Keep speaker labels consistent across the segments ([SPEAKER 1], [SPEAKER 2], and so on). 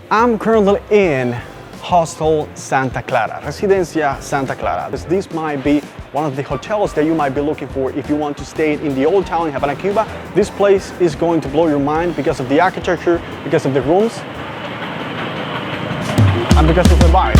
[SPEAKER 1] I'm currently in Hostel Santa Clara, Residencia Santa Clara. This might be one of the hotels that you might be looking for if you want to stay in the old town in Havana, Cuba. This place is going to blow your mind because of the architecture, because of the rooms, and because of the vibe.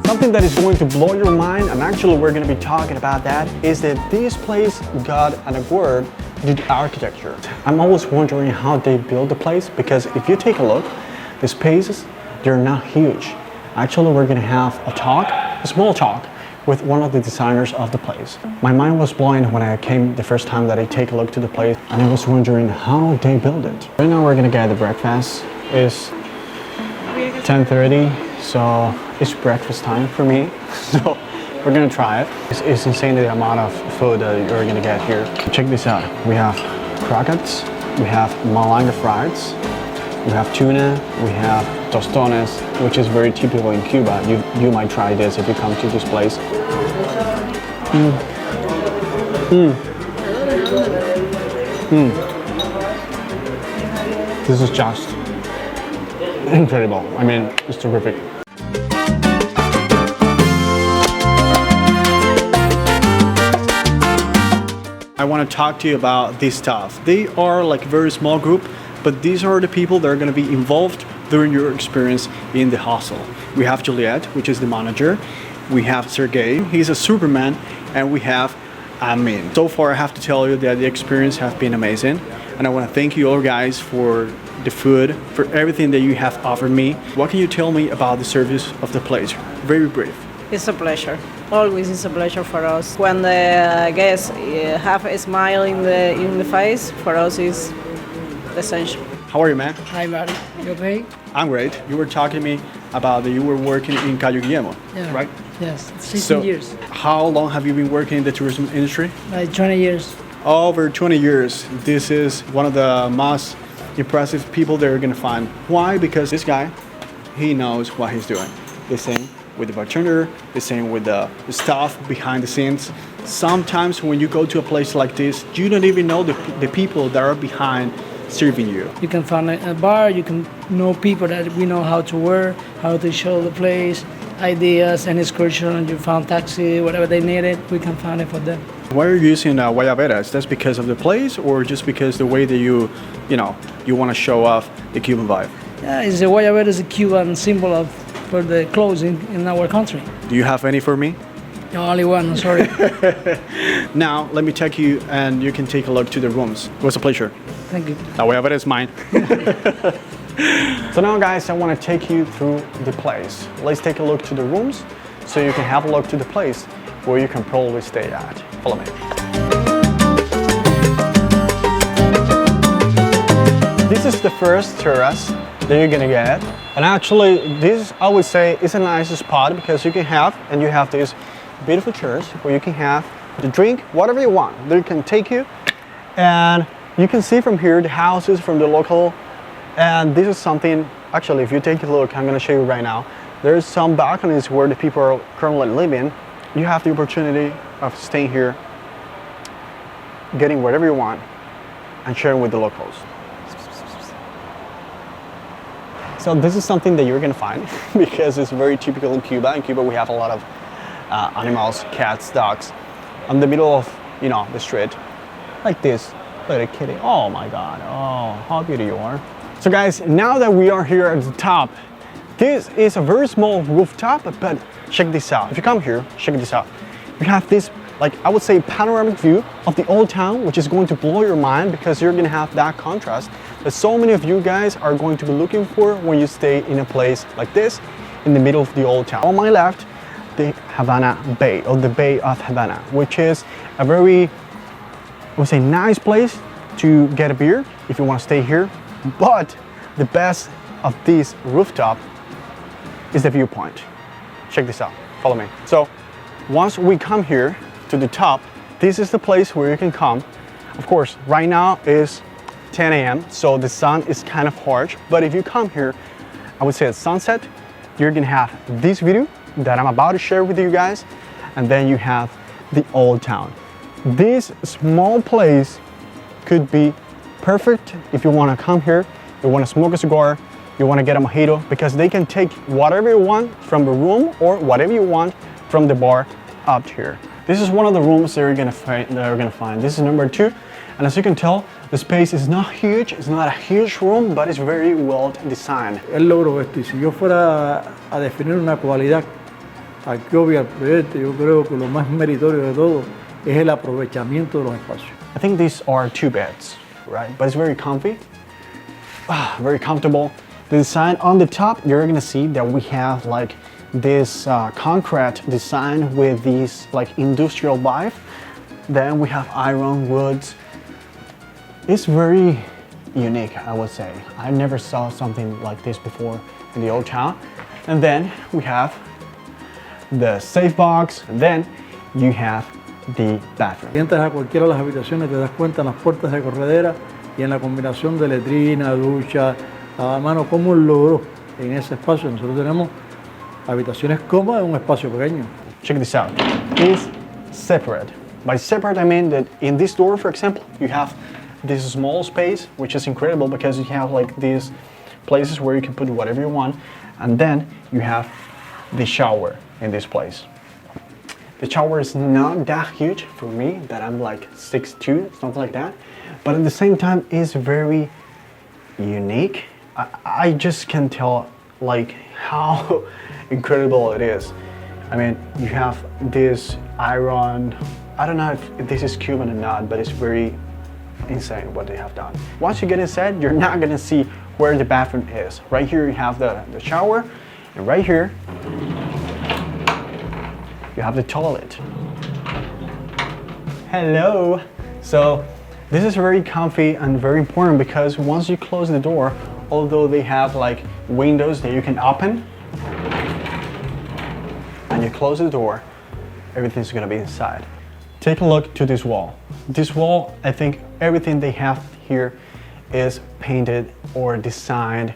[SPEAKER 1] Something that is going to blow your mind, and actually we're going to be talking about that, is that this place got an award due to architecture. I'm always wondering how they built the place, because if you take a look, the spaces, they're not huge. Actually, we're going to have a small talk with one of the designers of the place. My mind was blown when I came the first time that I take a look to the place, and I was wondering how they built it. Right now we're going to get the breakfast. It's 10:30, so it's breakfast time for me. So we're gonna try it. It's insane the amount of food that you're gonna get here. Check this out. We have croquettes, we have malanga fries, we have tuna, we have tostones, which is very typical in Cuba. You might try this if you come to this place. This is just incredible. I mean, it's terrific. I want to talk to you about this stuff. They are like a very small group, but these are the people that are going to be involved during your experience in the hostel. We have Juliet, which is the manager. We have Sergey, he's a Superman, and we have Amin. So far, I have to tell you that the experience has been amazing, and I want to thank you all guys for the food, for everything that you have offered me. What can you tell me about the service of the place? Very brief.
[SPEAKER 2] It's a pleasure. Always is a pleasure for us. When the guests have a smile in the face, for us is essential.
[SPEAKER 1] How are you, man?
[SPEAKER 3] Hi, Mari. You okay?
[SPEAKER 1] I'm great. You were talking to me about that you were working in Cayo Guillermo,
[SPEAKER 3] Yeah.
[SPEAKER 1] right?
[SPEAKER 3] Yes, 16 years.
[SPEAKER 1] How long have you been working in the tourism industry?
[SPEAKER 3] Like 20 years.
[SPEAKER 1] Over 20 years. This is one of the most impressive people they're gonna find. Why? Because this guy, he knows what he's doing. The same with the bartender, the same with the staff behind the scenes. Sometimes when you go to a place like this, you don't even know the people that are behind serving you.
[SPEAKER 3] You can find a bar, you can know people that we know how to work, how to show the place, ideas and excursion, you found taxi, whatever they needed, we can find it for them.
[SPEAKER 1] Why are you using guayaberas? That's because of the place, or just because the way that you want to show off the Cuban vibe?
[SPEAKER 3] Yeah, it's a guayabera is a Cuban symbol for the clothing in our country.
[SPEAKER 1] Do you have any for me?
[SPEAKER 3] No, only one, I'm sorry.
[SPEAKER 1] Now, let me take you and you can take a look to the rooms. It was a pleasure.
[SPEAKER 3] Thank you.
[SPEAKER 1] The guayabera is mine. So now guys, I want to take you through the place. Let's take a look to the rooms so you can have a look to the place where you can probably stay at. Follow me. This is the first terrace that you're gonna get. And actually, this, I would say, is a nice spot because you have these beautiful chairs where you can have the drink, whatever you want. They can take you. And you can see from here the houses from the local. And this is something, actually, if you take a look, I'm gonna show you right now. There's some balconies where the people are currently living. You have the opportunity of staying here, getting whatever you want, and sharing with the locals. So this is something that you're gonna find because it's very typical in Cuba. In Cuba, we have a lot of animals, cats, dogs, in the middle of the street, like this little kitty. Oh my God! Oh, how beautiful you are! So guys, now that we are here at the top, this is a very small rooftop, but check this out. If you come here, check this out. We have this, like I would say, panoramic view of the old town, which is going to blow your mind because you're gonna have that contrast that so many of you guys are going to be looking for when you stay in a place like this in the middle of the old town. On my left, the Havana Bay, or the Bay of Havana, which is a very, I would say, nice place to get a beer if you want to stay here. But the best of this rooftop is the viewpoint. Check this out, follow me. So once we come here to the top, this is the place where you can come. Of course, right now is 10 a.m. so the sun is kind of harsh, but if you come here, I would say at sunset, you're gonna have this view that I'm about to share with you guys, and then you have the old town. This small place could be perfect if you want to come here, you want to smoke a cigar, you want to get a mojito, because they can take whatever you want from the room or whatever you want from the bar up here. This is one of the rooms that you're gonna find. This is number 2, and as you can tell, the space is not huge. It's not a huge room, but it's very well designed.
[SPEAKER 4] Él logró esto, y si yo fuera a definir una cualidad aquí obvia al proyecto, yo creo que lo más meritorio de todo es el aprovechamiento de los espacios.
[SPEAKER 1] I think these are 2 beds, right? But it's very comfy, very comfortable. The design on the top, you're gonna see that we have like this concrete design with these like industrial vibe. Then we have iron woods. It's very unique, I would say. I never saw something like this before in the old town. And then we have the safe box, and then you have the bathroom.
[SPEAKER 4] Si entras a cualquiera de las habitaciones, te das cuenta en las puertas de corredera y en la combinación de letrina, ducha, lavamanos, cómo logró en ese espacio. Nosotros tenemos habitaciones cómodas en un espacio pequeño.
[SPEAKER 1] Check this out. It's separate. By separate, I mean that in this door, for example, you have this small space, which is incredible because you have like these places where you can put whatever you want, and then you have the shower in this place. The shower is not that huge for me, that I'm like 6'2", something like that, but at the same time it's very unique. I just can tell like how incredible it is. I mean, you have this iron, I don't know if this is Cuban or not, but it's very insane what they have done. Once you get inside, you're not gonna see where the bathroom is. Right here you have the shower, and right here you have the toilet. Hello. So this is very comfy and very important because once you close the door, although they have like windows that you can open, and you close the door, everything's gonna be inside. Take a look to this wall. This wall, I think everything they have here is painted or designed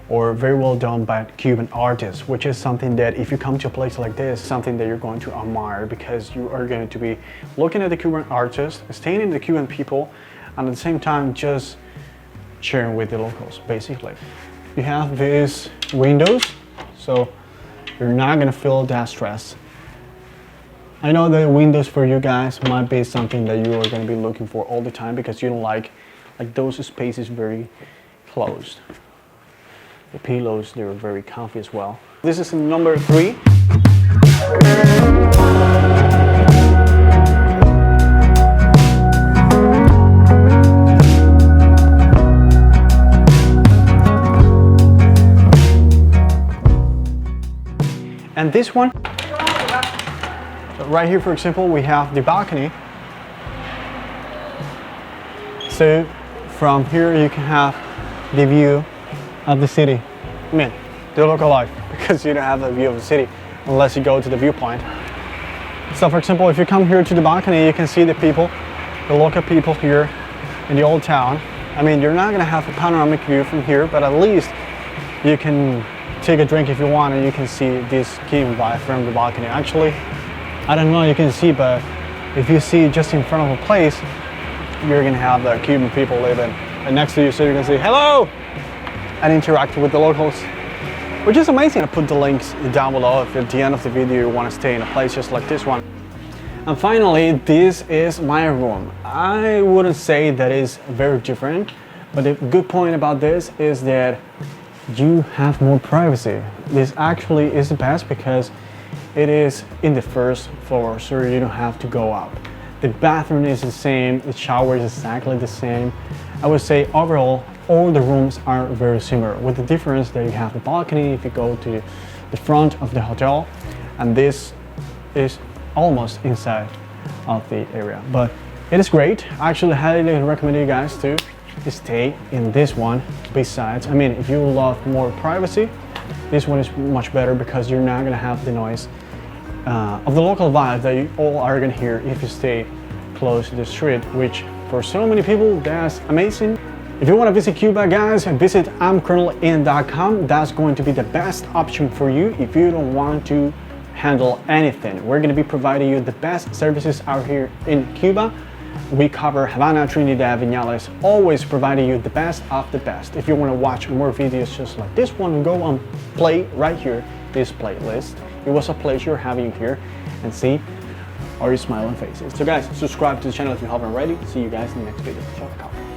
[SPEAKER 1] or very well done by Cuban artists, which is something that if you come to a place like this, something that you're going to admire because you are going to be looking at the Cuban artists, staying in the Cuban people, and at the same time just sharing with the locals, basically. You have these windows, so you're not gonna feel that stress. I know the windows for you guys might be something that you are gonna be looking for all the time because you don't like those spaces very closed. The pillows, they're very comfy as well. This is number 3. And this one, so right here, for example, we have the balcony. So from here you can have the view of the city. I mean, the local life, because you don't have a view of the city unless you go to the viewpoint. So for example, if you come here to the balcony, you can see the people, the local people here in the old town. I mean, you're not gonna have a panoramic view from here, but at least you can take a drink if you want and you can see this Cuban vibe from the balcony. Actually, I don't know you can see, but if you see just in front of a place, you're gonna have the Cuban people living right next to you, so you can say hello and interact with the locals, which is amazing. I put the links down below if at the end of the video you want to stay in a place just like this one. And finally, this is my room. I wouldn't say that is very different, but the good point about this is that you have more privacy. This actually is the best because it is in the first floor, so you don't have to go up. The bathroom is the same, the shower is exactly the same. I would say overall, all the rooms are very similar, with the difference that you have the balcony if you go to the front of the hotel, and this is almost inside of the area. But it is great. I actually highly recommend you guys to stay in this one. Besides, I mean, if you love more privacy, this one is much better because you're not gonna have the noise of the local vibe that you all are gonna hear if you stay close to the street, which for so many people, that's amazing. If you want to visit Cuba, guys, visit alexr.emprende.com. That's going to be the best option for you if you don't want to handle anything. We're going to be providing you the best services out here in Cuba. We cover Havana, Trinidad, Viñales, always providing you the best of the best. If you want to watch more videos just like this one, go on play right here, this playlist. It was a pleasure having you here and see our smiling faces. So guys, subscribe to the channel if you haven't already. See you guys in the next video. Ciao, ciao.